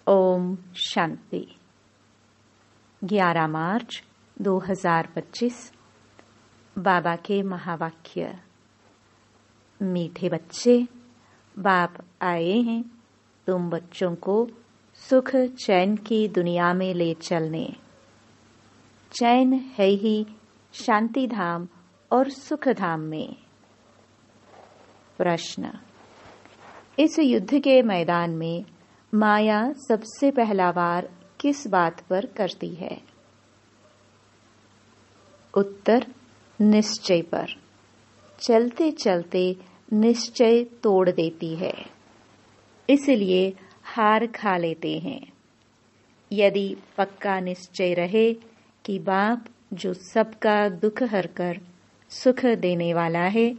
ओम शांति। 11 मार्च 2025। बाबा के महावाक्य। मीठे बच्चे, बाप आए हैं तुम बच्चों को सुख चैन की दुनिया में ले चलने। चैन है ही शांति धाम और सुख धाम में। प्रश्न। इस युद्ध के मैदान में माया सबसे पहला वार किस बात पर करती है? उत्तर, निश्चय पर। चलते चलते निश्चय तोड़ देती है, इसलिए हार खा लेते हैं। यदि पक्का निश्चय रहे कि बाप जो सबका दुख हरकर सुख देने वाला है,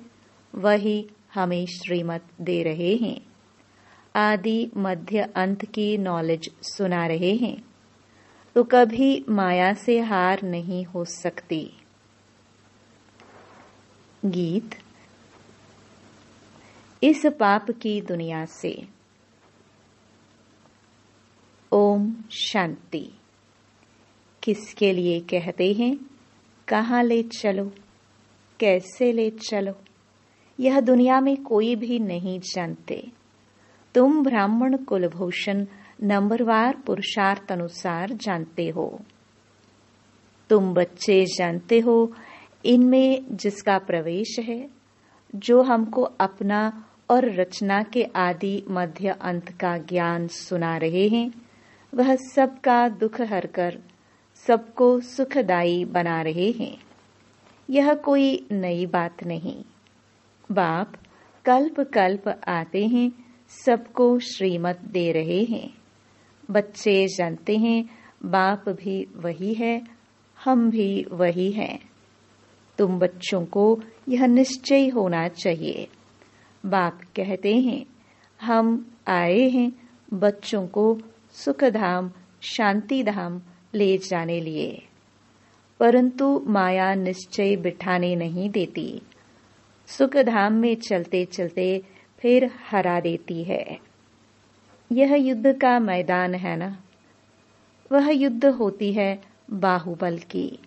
वही हमें श्रीमत दे रहे हैं, आदि मध्य अंत की नॉलेज सुना रहे हैं, तो कभी माया से हार नहीं हो सकती। गीत। इस पाप की दुनिया से। ओम शांति। किसके लिए कहते हैं? कहाँ ले चलो, कैसे ले चलो, यह दुनिया में कोई भी नहीं जानते। तुम ब्राह्मण कुलभूषण नंबरवार पुरुषार्थ अनुसार जानते हो। तुम बच्चे जानते हो इनमें जिसका प्रवेश है, जो हमको अपना और रचना के आदि मध्य अंत का ज्ञान सुना रहे हैं, वह सबका दुख हरकर सबको सुखदायी बना रहे हैं। यह कोई नई बात नहीं। बाप कल्प कल्प आते हैं, सबको श्रीमत दे रहे हैं। बच्चे जानते हैं बाप भी वही है, हम भी वही हैं। तुम बच्चों को यह निश्चय होना चाहिए। बाप कहते हैं हम आए हैं बच्चों को सुखधाम शांति धाम ले जाने लिए, परंतु माया निश्चय बिठाने नहीं देती। सुखधाम में चलते चलते फिर हरा देती है। यह युद्ध का मैदान है ना। वह युद्ध होती है बाहुबल की,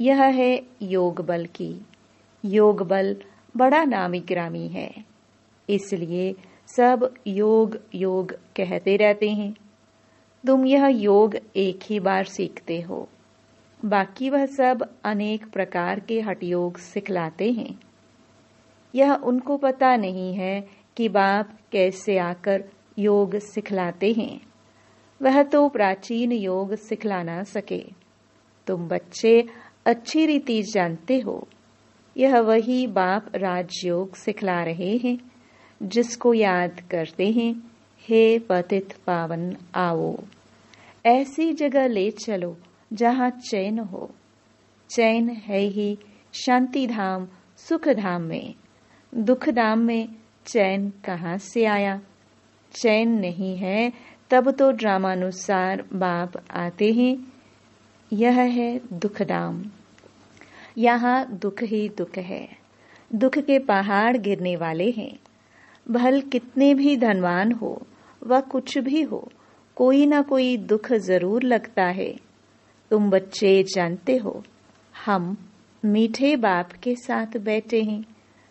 यह है योग बल की। योग बल बड़ा नामी गिरामी है, इसलिए सब योग योग कहते रहते हैं। तुम यह योग एक ही बार सीखते हो, बाकी वह सब अनेक प्रकार के हठयोग सिखलाते हैं। यह उनको पता नहीं है कि बाप कैसे आकर योग सिखलाते हैं। वह तो प्राचीन योग सिखला ना सके। तुम बच्चे अच्छी रीति जानते हो, यह वही बाप राजयोग सिखला रहे हैं, जिसको याद करते हैं, हे पतित पावन आओ, ऐसी जगह ले चलो जहाँ चैन हो। चैन है ही शांति धाम सुख धाम में। दुख धाम में चैन कहाँ से आया? चैन नहीं है तब तो ड्रामानुसार बाप आते हैं। यह है दुख धाम। यहाँ दुख ही दुख है। दुख के पहाड़ गिरने वाले हैं। भल कितने भी धनवान हो व कुछ भी हो, कोई ना कोई दुख जरूर लगता है। तुम बच्चे जानते हो हम मीठे बाप के साथ बैठे हैं,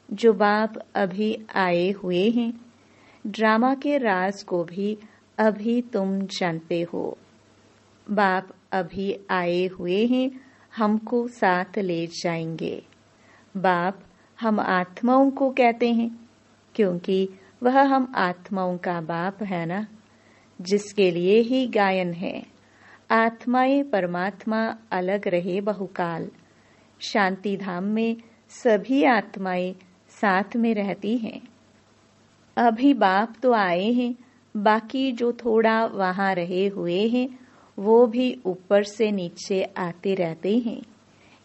जो बाप अभी आए हुए हैं। ड्रामा के राज को भी अभी तुम जानते हो। बाप अभी आए हुए हैं, हमको साथ ले जाएंगे। बाप हम आत्माओं को कहते हैं, क्योंकि वह हम आत्माओं का बाप है ना, जिसके लिए ही गायन है। आत्माएं परमात्मा अलग रहे बहुकाल। शांति धाम में सभी आत्माएं साथ में रहती हैं। अभी बाप तो आए हैं, बाकी जो थोड़ा वहां रहे हुए हैं, वो भी ऊपर से नीचे आते रहते हैं।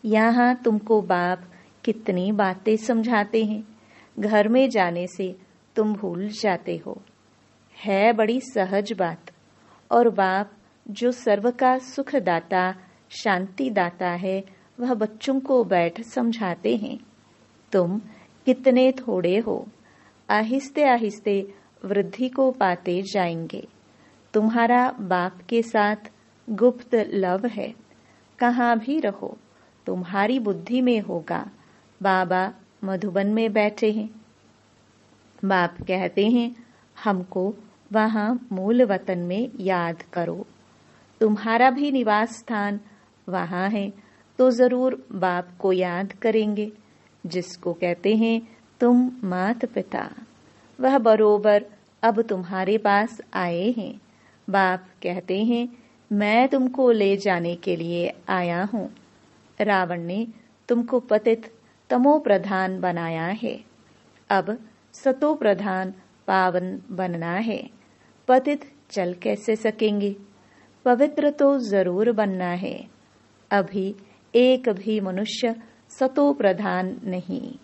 यहाँ तुमको बाप कितनी बातें समझाते हैं, घर में जाने से तुम भूल जाते हो। है बड़ी सहज बात। और बाप जो सर्व का सुख दाता शांति दाता है, वह बच्चों को बैठ समझाते हैं। तुम कितने थोड़े हो, आहिस्ते आहिस्ते वृद्धि को पाते जाएंगे। तुम्हारा बाप के साथ गुप्त लव है। कहाँ भी रहो तुम्हारी बुद्धि में होगा बाबा मधुबन में बैठे हैं। बाप कहते हैं हमको वहाँ मूल वतन में याद करो। तुम्हारा भी निवास स्थान वहाँ है तो जरूर बाप को याद करेंगे, जिसको कहते हैं तुम माता पिता। वह बरोबर अब तुम्हारे पास आए हैं। बाप कहते हैं मैं तुमको ले जाने के लिए आया हूँ। रावण ने तुमको पतित तमो प्रधान बनाया है, अब सतो प्रधान पावन बनना है। पतित चल कैसे सकेंगे, पवित्र तो जरूर बनना है। अभी एक भी मनुष्य सतो प्रधान नहीं,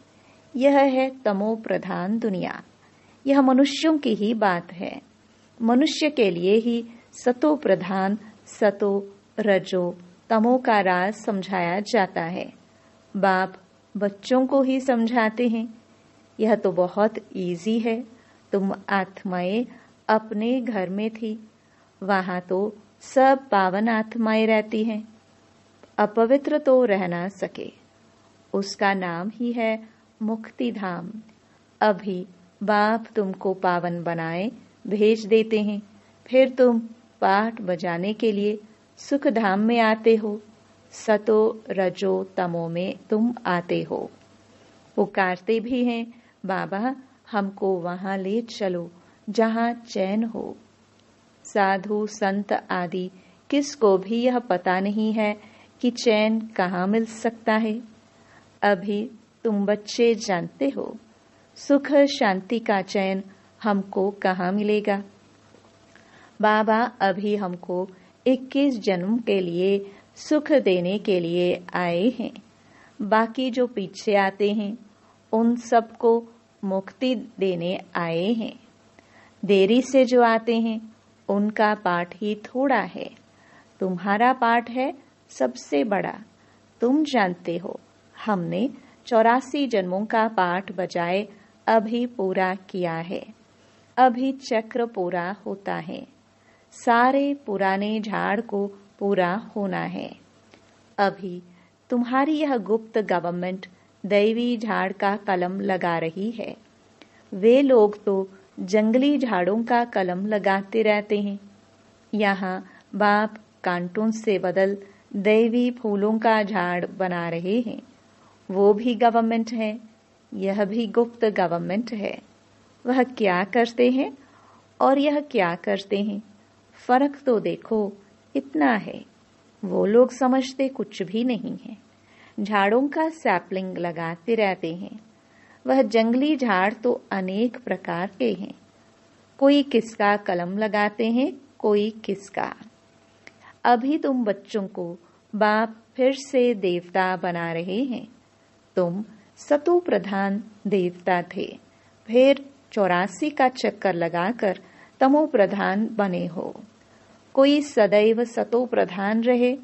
यह है तमो प्रधान दुनिया। यह मनुष्यों की ही बात है। मनुष्य के लिए ही सतो प्रधान सतो रजो तमो का राज समझाया जाता है। बाप बच्चों को ही समझाते हैं। यह तो बहुत इजी है। तुम आत्माएं अपने घर में थी, वहां तो सब पावन आत्माएं रहती हैं। अपवित्र तो रह ना सके, उसका नाम ही है मुक्ति धाम। अभी बाप तुमको पावन बनाए भेज देते हैं, फिर तुम पाठ बजाने के लिए सुख धाम में आते हो। सतो रजो तमो में तुम आते हो। पुकारते भी हैं बाबा हमको वहां ले चलो जहां चैन हो। साधु संत आदि किसको भी यह पता नहीं है कि चैन कहाँ मिल सकता है। अभी तुम बच्चे जानते हो सुख शांति का चैन हमको कहाँ मिलेगा। बाबा अभी हमको 21 जन्म के लिए सुख देने के लिए आए हैं। बाकी जो पीछे आते हैं उन सबको मुक्ति देने आए हैं। देरी से जो आते हैं उनका पाठ ही थोड़ा है। तुम्हारा पाठ है सबसे बड़ा। तुम जानते हो हमने 84 जन्मों का पाठ बजाए अभी पूरा किया है। अभी चक्र पूरा होता है। सारे पुराने झाड़ को पूरा होना है। अभी तुम्हारी यह गुप्त गवर्नमेंट दैवी झाड़ का कलम लगा रही है। वे लोग तो जंगली झाड़ों का कलम लगाते रहते हैं। यहाँ बाप कांटों से बदल दैवी फूलों का झाड़ बना रहे हैं। वो भी गवर्नमेंट है, यह भी गुप्त गवर्नमेंट है। वह क्या करते हैं और यह क्या करते हैं, फर्क तो देखो इतना है। वो लोग समझते कुछ भी नहीं है। झाड़ों का सैपलिंग लगाते रहते हैं। वह जंगली झाड़ तो अनेक प्रकार के हैं। कोई किसका कलम लगाते हैं, कोई किसका। अभी तुम बच्चों को बाप फिर से देवता बना रहे हैं। तुम सतो प्रधान देवता थे, फिर 84 का चक्कर लगाकर तमो प्रधान बने हो। कोई सदैव सतो प्रधान रहे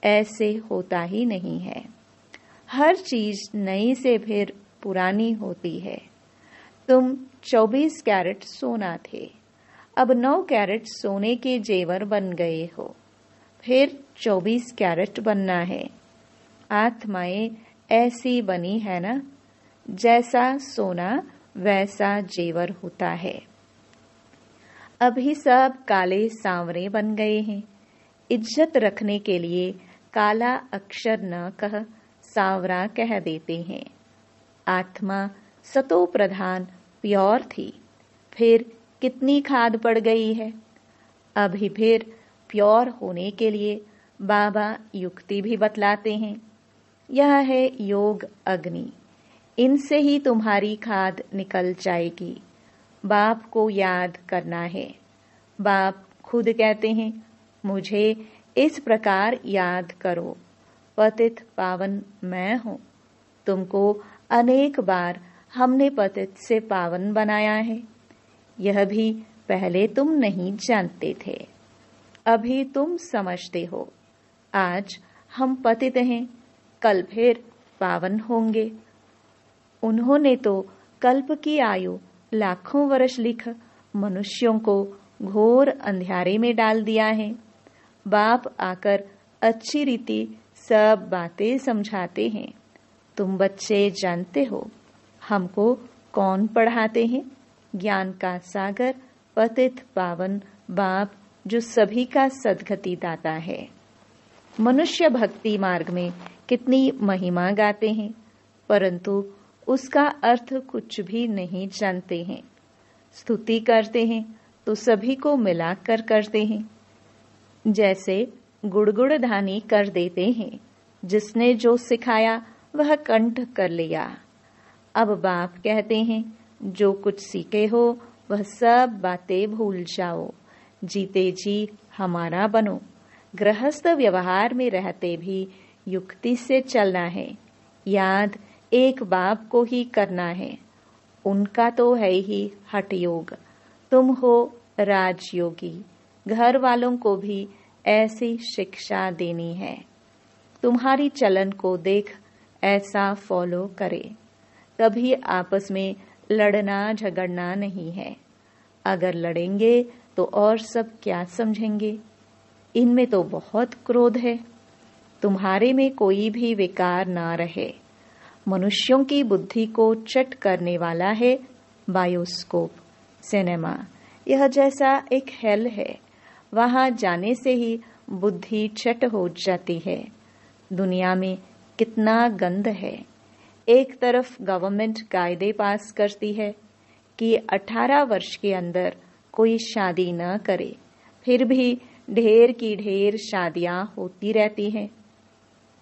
ऐसे होता ही नहीं है। हर चीज नई से फिर पुरानी होती है। तुम 24 कैरेट सोना थे, अब 9 कैरेट सोने के जेवर बन गए हो, फिर 24 कैरेट बनना है। आत्माएं ऐसी बनी है ना, जैसा सोना वैसा जेवर होता है। अभी सब काले सांवरे बन गए हैं। इज्जत रखने के लिए काला अक्षर न कह सांवरा कह देते हैं। आत्मा सतो प्रधान प्योर थी, फिर कितनी खाद पड़ गई है। अभी फिर प्योर होने के लिए बाबा युक्ति भी बतलाते हैं। यह है योग अग्नि, इनसे ही तुम्हारी खाद निकल जाएगी। बाप को याद करना है। बाप खुद कहते हैं मुझे इस प्रकार याद करो। पतित पावन मैं हूँ। तुमको अनेक बार हमने पतित से पावन बनाया है। यह भी पहले तुम नहीं जानते थे, अभी तुम समझते हो। आज हम पतित हैं, कल फिर पावन होंगे। उन्होंने तो कल्प की आयु लाखों वर्ष लिख मनुष्यों को घोर अंधेरे में डाल दिया है। बाप आकर अच्छी रीति सब बातें समझाते हैं। तुम बच्चे जानते हो हमको कौन पढ़ाते हैं? ज्ञान का सागर पतित पावन बाप, जो सभी का सद्गति दाता है। मनुष्य भक्ति मार्ग में कितनी महिमा गाते हैं, परंतु उसका अर्थ कुछ भी नहीं जानते हैं। स्तुति करते हैं तो सभी को मिलाकर करते हैं, जैसे गुड़गुड़ धानी कर देते हैं। जिसने जो सिखाया वह कंठ कर लिया। अब बाप कहते हैं, जो कुछ सीखे हो वह सब बातें भूल जाओ, जीते जी हमारा बनो। गृहस्थ व्यवहार में रहते भी युक्ति से चलना है। याद एक बाप को ही करना है, उनका तो है ही हठ योग। तुम हो राजयोगी, घर वालों को भी ऐसी शिक्षा देनी है। तुम्हारी चलन को देख ऐसा फॉलो करे, कभी आपस में लड़ना झगड़ना नहीं है। अगर लड़ेंगे तो और सब क्या समझेंगे? इनमें तो बहुत क्रोध है। तुम्हारे में कोई भी विकार ना रहे। मनुष्यों की बुद्धि को चट करने वाला है बायोस्कोप, सिनेमा। यह जैसा एक हेल है, वहां जाने से ही बुद्धि चट हो जाती है। दुनिया में कितना गंद है। एक तरफ गवर्नमेंट कायदे पास करती है कि 18 वर्ष के अंदर कोई शादी न करे, फिर भी ढेर की ढेर शादियां होती रहती हैं।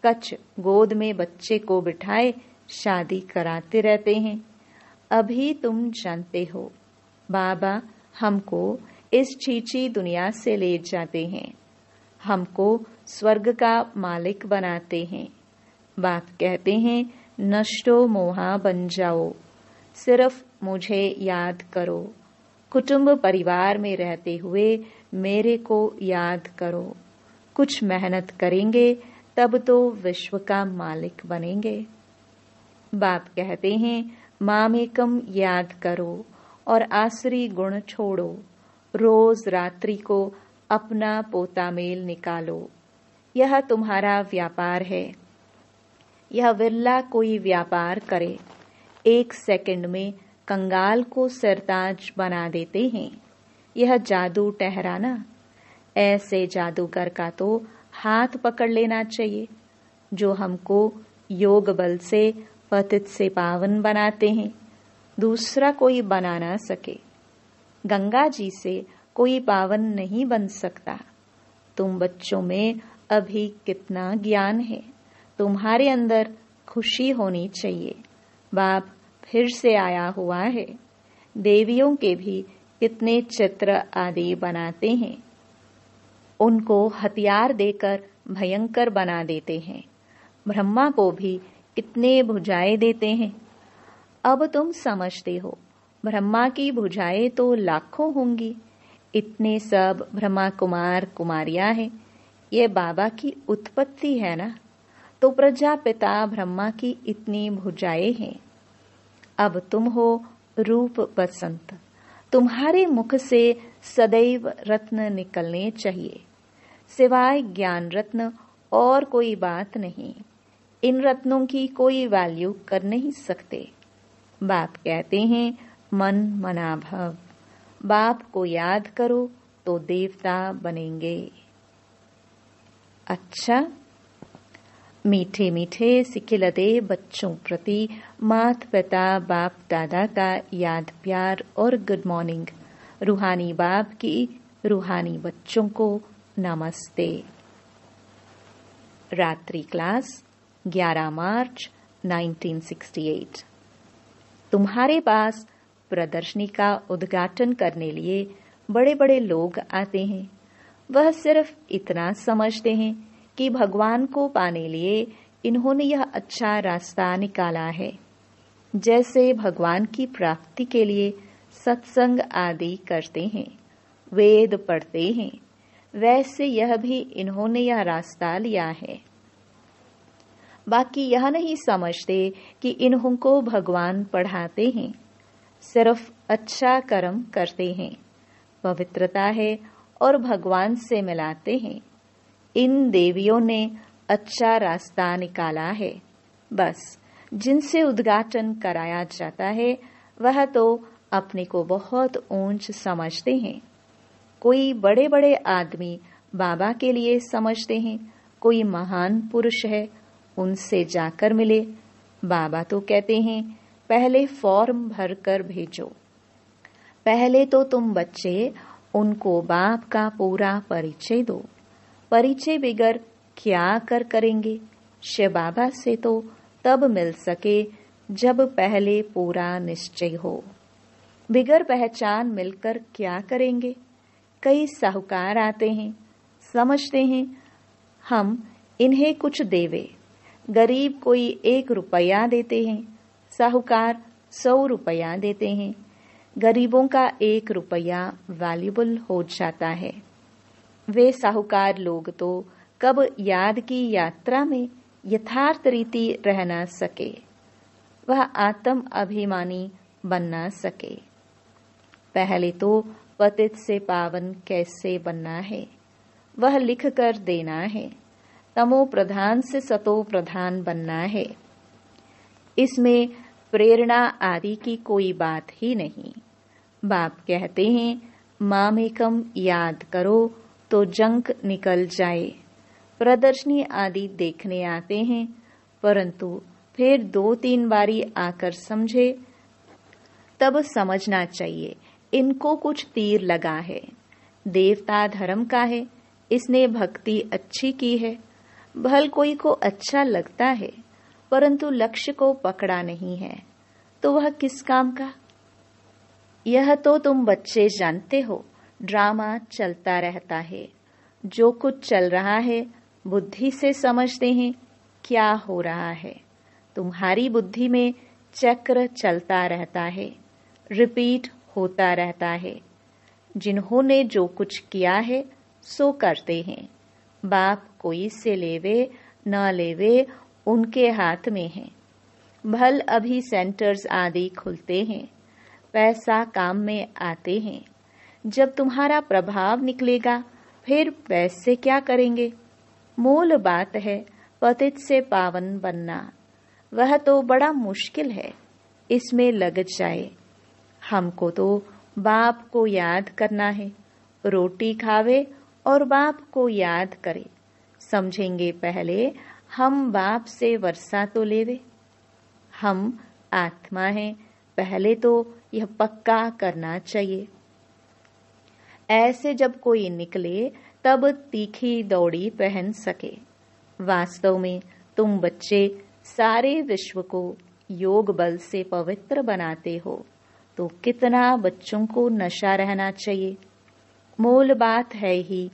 कच गोद में बच्चे को बिठाए शादी कराते रहते हैं। अभी तुम जानते हो बाबा हमको इस छीछी दुनिया से ले जाते हैं, हमको स्वर्ग का मालिक बनाते हैं। बाप कहते हैं, नष्टो मोहा बन जाओ, सिर्फ मुझे याद करो। कुटुंब परिवार में रहते हुए मेरे को याद करो। कुछ मेहनत करेंगे तब तो विश्व का मालिक बनेंगे। बाप कहते हैं, मामेकम याद करो और आसरी गुण छोड़ो। रोज रात्रि को अपना पोता मेल निकालो। यह तुम्हारा व्यापार है। यह विरला कोई व्यापार करे। 1 सेकंड में कंगाल को सरताज बना देते हैं। यह जादू ठहराना। ऐसे जादूगर का तो हाथ पकड़ लेना चाहिए, जो हमको योग बल से पतित से पावन बनाते हैं। दूसरा कोई बना ना सके। गंगा जी से कोई पावन नहीं बन सकता। तुम बच्चों में अभी कितना ज्ञान है। तुम्हारे अंदर खुशी होनी चाहिए। बाप फिर से आया हुआ है। देवियों के भी कितने चित्र आदि बनाते हैं, उनको हथियार देकर भयंकर बना देते हैं। ब्रह्मा को भी कितने भुजाएं देते हैं। अब तुम समझते हो, ब्रह्मा की भुजाएं तो लाखों होंगी। इतने सब ब्रह्मा कुमार कुमारियां हैं। ये बाबा की उत्पत्ति है ना, तो प्रजापिता ब्रह्मा की इतनी भुजाएं हैं। अब तुम हो रूप बसंत। तुम्हारे मुख से सदैव रत्न निकलने चाहिए, सिवाय ज्ञान रत्न और कोई बात नहीं। इन रत्नों की कोई वैल्यू कर नहीं सकते। बाप कहते हैं, मन मना भव। बाप को याद करो तो देवता बनेंगे। अच्छा, मीठे मीठे सिखिलते बच्चों प्रति माता पिता बाप दादा का याद प्यार और गुड मॉर्निंग। रूहानी बाप की रूहानी बच्चों को नमस्ते। रात्रि क्लास 11 मार्च 1968। तुम्हारे पास प्रदर्शनी का उद्घाटन करने लिए बड़े बड़े लोग आते हैं। वह सिर्फ इतना समझते हैं कि भगवान को पाने लिए इन्होंने यह अच्छा रास्ता निकाला है। जैसे भगवान की प्राप्ति के लिए सत्संग आदि करते हैं, वेद पढ़ते हैं, वैसे यह भी इन्होंने यह रास्ता लिया है। बाकी यह नहीं समझते कि इन्हों को भगवान पढ़ाते हैं, सिर्फ अच्छा कर्म करते हैं। पवित्रता है और भगवान से मिलाते हैं। इन देवियों ने अच्छा रास्ता निकाला है। बस जिनसे उद्घाटन कराया जाता है वह तो अपने को बहुत ऊंच समझते हैं। कोई बड़े बड़े आदमी बाबा के लिए समझते हैं, कोई महान पुरुष है उनसे जाकर मिले। बाबा तो कहते हैं पहले फॉर्म भर कर भेजो। पहले तो तुम बच्चे उनको बाप का पूरा परिचय दो। परिचय बिगर क्या करेंगे? शिव बाबा से तो तब मिल सके जब पहले पूरा निश्चय हो। बिगर पहचान मिलकर क्या करेंगे? कई साहूकार आते हैं, समझते हैं हम इन्हें कुछ देवे। गरीब कोई 1 रुपया देते हैं, साहूकार 100 रुपया देते हैं। गरीबों का 1 रुपया वैल्यूबल हो जाता है। वे साहूकार लोग तो कब याद की यात्रा में यथार्थ रीति रह न सके, वह आत्म अभिमानी बन न सके। पहले तो पतित से पावन कैसे बनना है वह लिख कर देना है। तमो प्रधान से सतो प्रधान बनना है। इसमें प्रेरणा आदि की कोई बात ही नहीं। बाप कहते हैं मामेकम याद करो तो जंक निकल जाए। प्रदर्शनी आदि देखने आते हैं, परंतु फिर 2-3 बारी आकर समझे तब समझना चाहिए इनको कुछ तीर लगा है। देवता धर्म का है, इसने भक्ति अच्छी की है। भल कोई को अच्छा लगता है, परंतु लक्ष्य को पकड़ा नहीं है, तो वह किस काम का? यह तो तुम बच्चे जानते हो, ड्रामा चलता रहता है। जो कुछ चल रहा है बुद्धि से समझते हैं क्या हो रहा है। तुम्हारी बुद्धि में चक्र चलता रहता है, रिपीट होता रहता है। जिन्होंने जो कुछ किया है सो करते हैं। बाप कोई से लेवे न लेवे उनके हाथ में है। भल अभी सेंटर्स आदि खुलते हैं, पैसा काम में आते हैं। जब तुम्हारा प्रभाव निकलेगा फिर पैसे क्या करेंगे? मूल बात है पतित से पावन बनना। वह तो बड़ा मुश्किल है, इसमें लग जाए। हमको तो बाप को याद करना है। रोटी खावे और बाप को याद करे। समझेंगे पहले हम बाप से वर्षा तो लेवे। हम आत्मा हैं, पहले तो यह पक्का करना चाहिए। ऐसे जब कोई निकले तब तीखी दौड़ी पहन सके। वास्तव में तुम बच्चे सारे विश्व को योग बल से पवित्र बनाते हो, तो कितना बच्चों को नशा रहना चाहिए। मूल बात है ही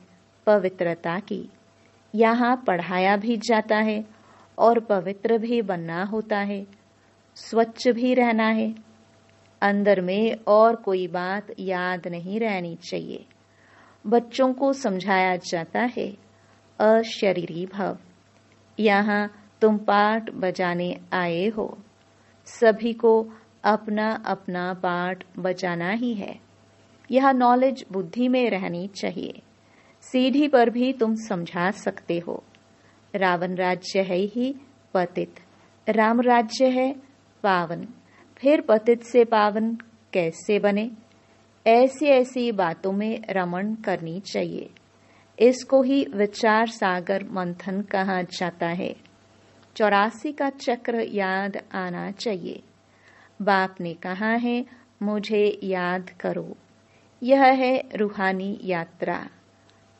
पवित्रता की। यहाँ पढ़ाया भी जाता है और पवित्र भी बनना होता है, स्वच्छ भी रहना है। अंदर में और कोई बात याद नहीं रहनी चाहिए। बच्चों को समझाया जाता है अशरीरी भव। यहाँ तुम पाठ बजाने आए हो, सभी को अपना अपना पाठ बजाना ही है। यह नॉलेज बुद्धि में रहनी चाहिए। सीढ़ी पर भी तुम समझा सकते हो। रावण राज्य है ही पतित, राम राज्य है पावन। फिर पतित से पावन कैसे बने? ऐसी ऐसी बातों में रमण करनी चाहिए। इसको ही विचार सागर मंथन कहा जाता है। 84 का चक्र याद आना चाहिए। बाप ने कहा है मुझे याद करो। यह है रूहानी यात्रा।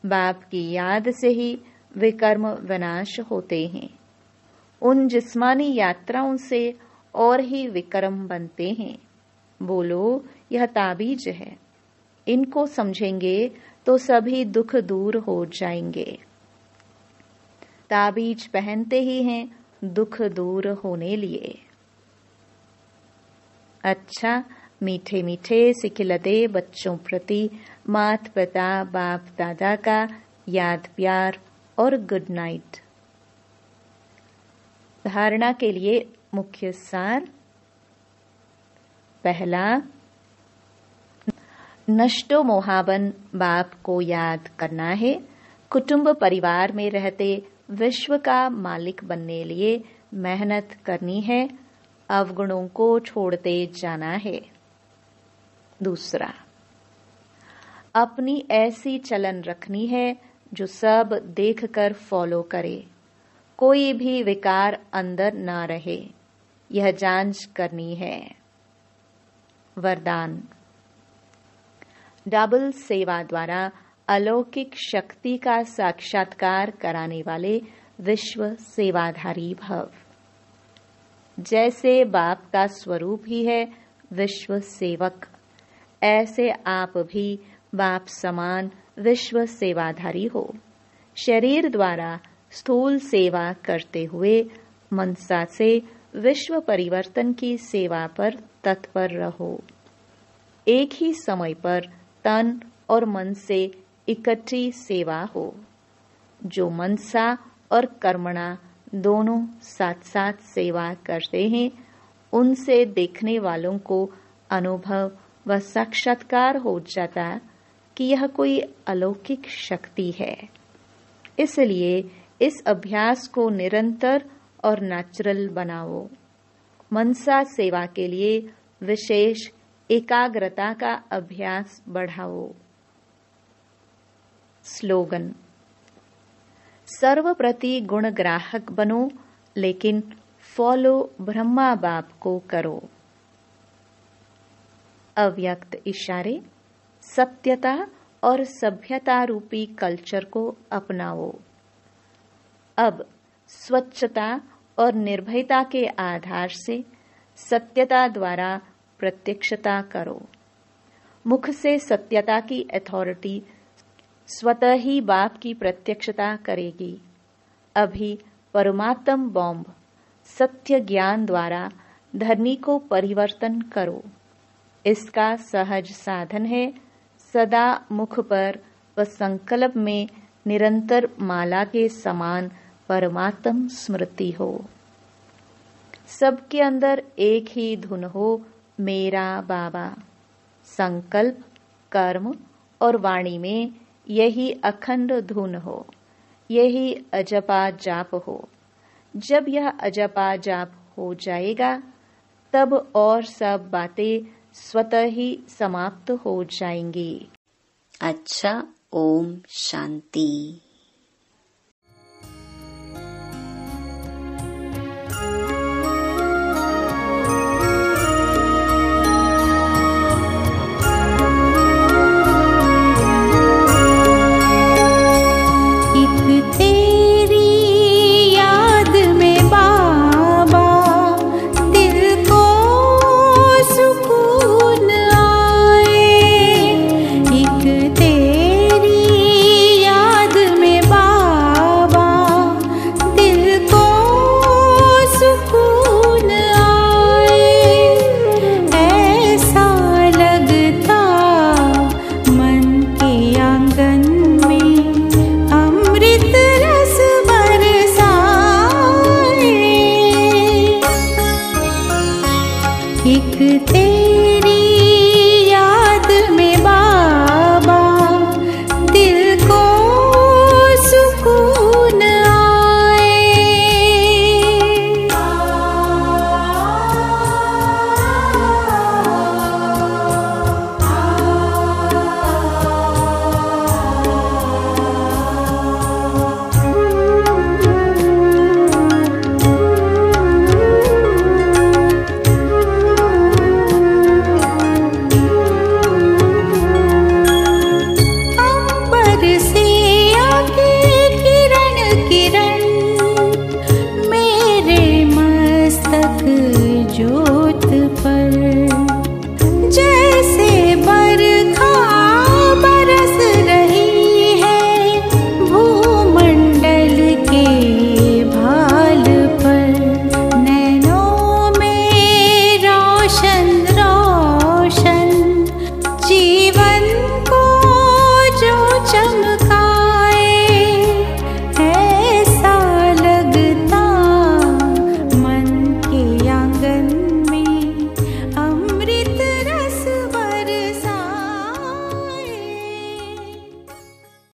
बाप की याद से ही विकर्म विनाश होते हैं। उन जिस्मानी यात्राओं से और ही विकर्म बनते हैं। बोलो यह ताबीज है, इनको समझेंगे तो सभी दुख दूर हो जाएंगे। ताबीज पहनते ही हैं दुख दूर होने लिए। अच्छा, मीठे मीठे सिखिलते बच्चों प्रति माता पिता बाप दादा का याद प्यार और गुड नाइट। धारणा के लिए मुख्य सार। पहला, नष्टो मोहाबन बाप को याद करना है। कुटुंब परिवार में रहते विश्व का मालिक बनने लिए मेहनत करनी है। अवगुणों को छोड़ते जाना है। दूसरा, अपनी ऐसी चलन रखनी है जो सब देखकर फॉलो करे। कोई भी विकार अंदर ना रहे, यह जांच करनी है। वरदान, डबल सेवा द्वारा अलौकिक शक्ति का साक्षात्कार कराने वाले विश्व सेवाधारी भव। जैसे बाप का स्वरूप ही है विश्व सेवक, ऐसे आप भी बाप समान विश्व सेवाधारी हो। शरीर द्वारा स्थूल सेवा करते हुए मनसा से विश्व परिवर्तन की सेवा पर तत्पर रहो। एक ही समय पर तन और मन से इकट्ठी सेवा हो। जो मनसा और कर्मणा दोनों साथ साथ सेवा करते हैं, उनसे देखने वालों को अनुभव व साक्षात्कार हो जाता कि यह कोई अलौकिक शक्ति है। इसलिए इस अभ्यास को निरंतर और नेचुरल बनाओ। मनसा सेवा के लिए विशेष एकाग्रता का अभ्यास बढ़ाओ। स्लोगन, सर्वप्रति गुण ग्राहक बनो, लेकिन फॉलो ब्रह्मा बाप को करो। अव्यक्त इशारे, सत्यता और सभ्यता रूपी कल्चर को अपनाओ। अब स्वच्छता और निर्भयता के आधार से सत्यता द्वारा प्रत्यक्षता करो। मुख से सत्यता की अथॉरिटी स्वतः ही बाप की प्रत्यक्षता करेगी। अभी परमात्म बॉम्ब सत्य ज्ञान द्वारा धरनी को परिवर्तन करो। इसका सहज साधन है सदा मुख पर व संकल्प में निरंतर माला के समान परमात्म स्मृति हो। सबके अंदर एक ही धुन हो, मेरा बाबा। संकल्प, कर्म और वाणी में यही अखंड धुन हो, यही अजपा जाप हो। जब यह अजपा जाप हो जाएगा, तब और सब बातें स्वतः ही समाप्त हो जाएंगी। अच्छा, ओम शांति।